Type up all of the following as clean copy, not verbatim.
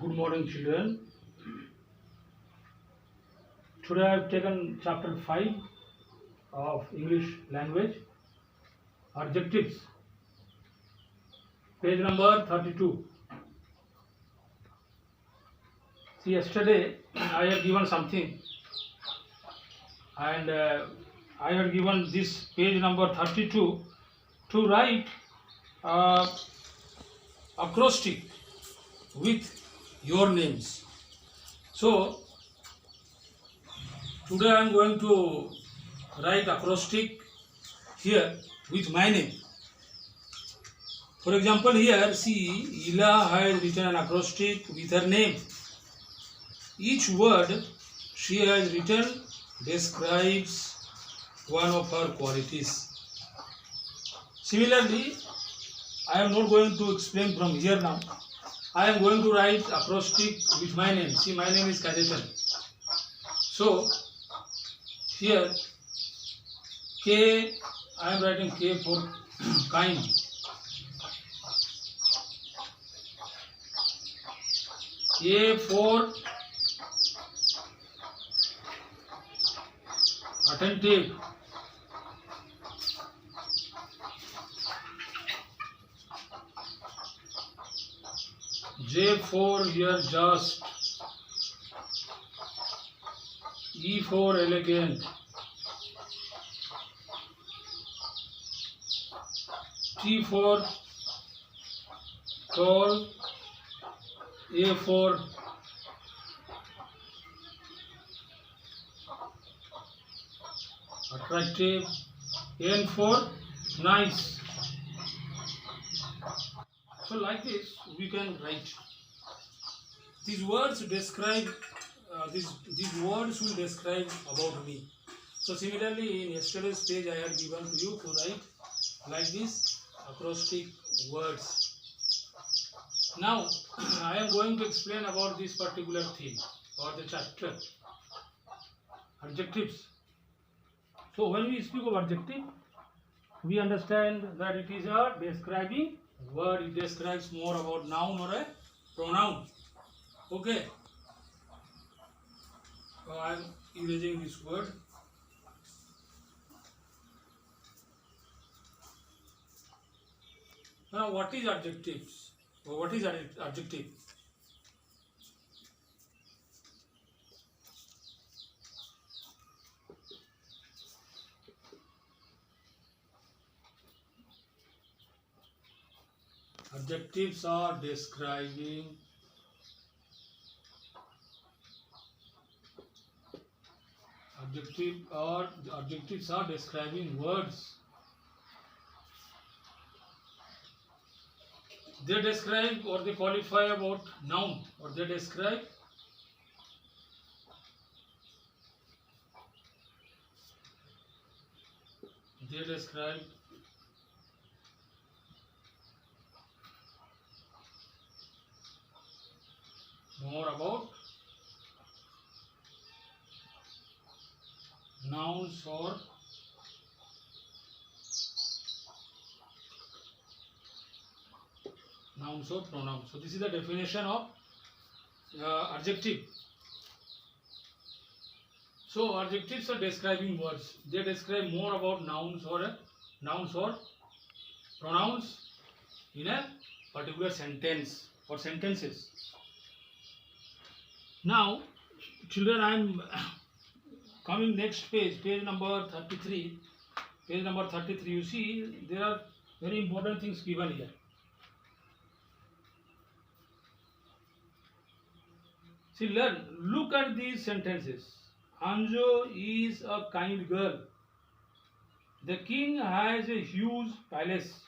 Good morning, children. Today I have taken chapter 5 of English language, adjectives, page number 32. See, yesterday I have given something and I have given this page number 32 to write uh, acrostic with your names. So, today I am going to write acrostic here with my name. For example, here see Ila has written an acrostic with her name. Each word she has written describes one of her qualities. Similarly, I am not going to explain from here now. I am going to write acrostic with my name. See, my name is Kajetan. So, here K, I am writing K for kind. A for attentive. J for here just. E for elegant. T for tall. A for attractive. N for nice. So like this we can write. These words describe these words will describe about me. So similarly in yesterday's page I had given to you to write like this acrostic words. Now I am going to explain about this particular theme or the chapter, adjectives. So when we speak of adjective, we understand that it is a describing word. It describes more about noun or a pronoun. Okay. So I am erasing this word. Now what is adjectives? Or what is adjective? Adjectives are describing adjectives are describing words. They describe or they qualify about noun, or they describe more about nouns or pronouns. So this is the definition of adjective. So adjectives are describing words. They describe more about nouns or pronouns in a particular sentence or sentences. Now, children, I am coming next page, page number 33. Page number 33. You see, there are very important things given here. See, look at these sentences. Anjo is a kind girl. The king has a huge palace.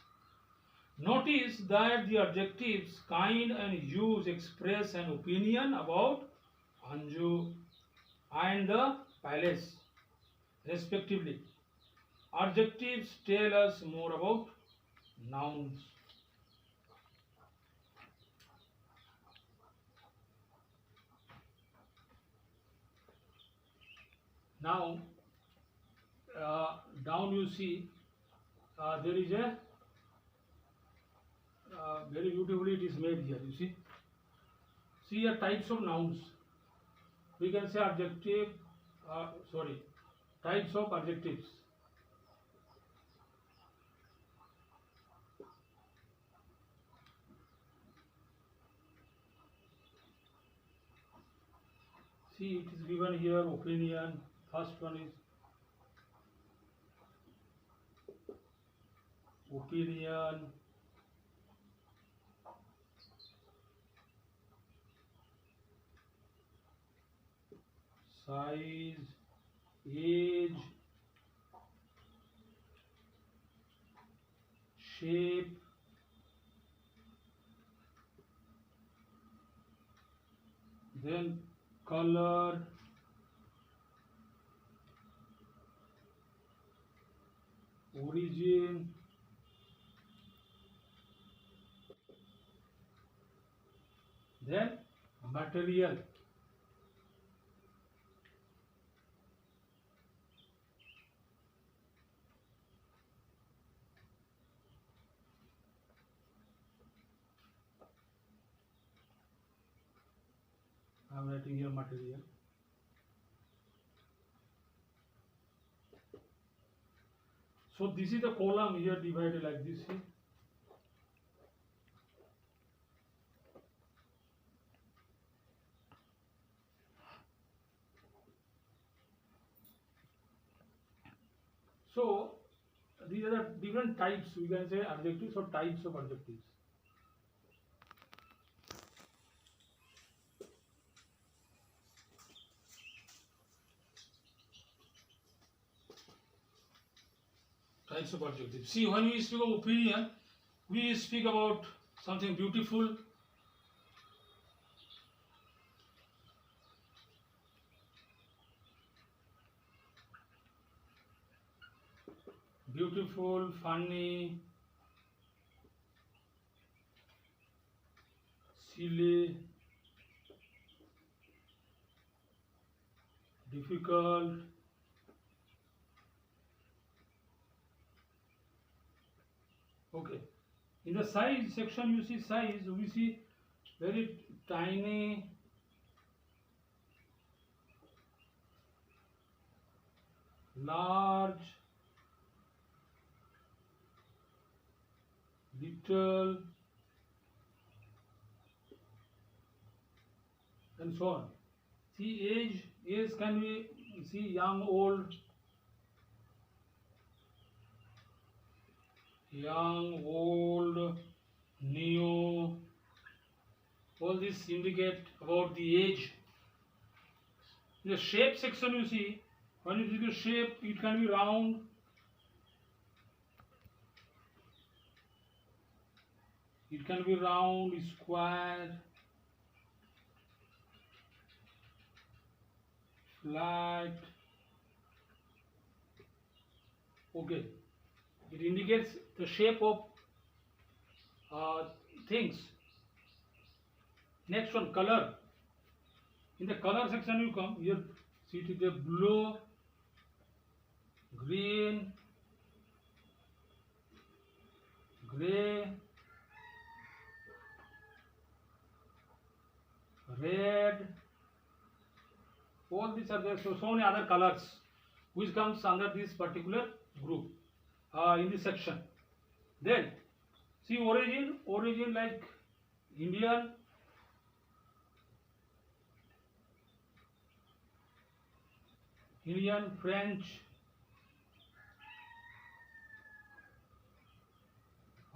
Notice that the adjectives kind and huge express an opinion about Anju and the palace, respectively. Adjectives tell us more about nouns. Now, down you see there is a very beautifully it is made here. You see, See here types of nouns. We can say adjective, types of adjectives. See, it is given here opinion. First one is opinion. Size, age, shape, then color, origin, then material. I am writing here material. So this is the column here divided like this. See? So these are the different types, we can say adjectives or types of adjectives. Types of adjectives. See, when we speak of opinion, we speak about something beautiful, funny, silly, difficult, okay. In the size section, you see size, we see very tiny, large, little, and so on. See age can be, see young, old, new. All this indicate about the age. In the shape section, you see, when you see the shape, it can be round, square, flat. Okay, it indicates the shape of things. Next one, color. In the color section, you come here. See, it is a blue, green, gray, red. All these are there. So many other colors which comes under this particular group in this section. Then see origin like Indian, French,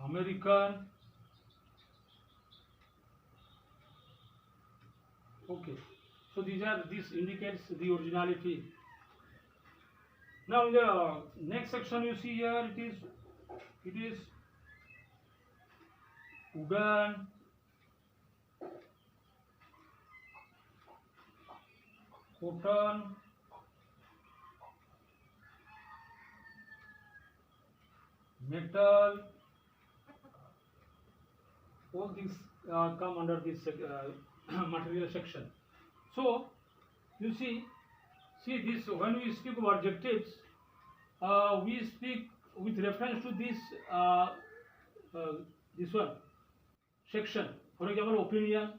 American. Okay, so this indicates the originality. Now in the next section, you see here it is wooden, cotton, metal. All these come under this material section. So you see this, when we speak of adjectives, we speak with reference to this one section. For example, opinion,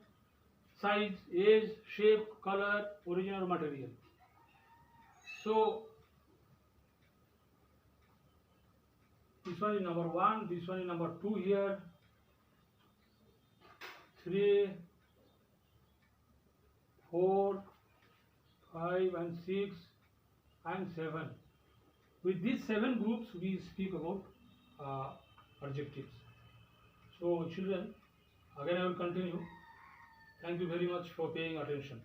size, age, shape, color, origin or material. So this one is number 1, this one is number 2 here, 3, 4, 5 and 6 and 7. With these 7 groups we speak about adjectives. So children, again I will continue. Thank you very much for paying attention.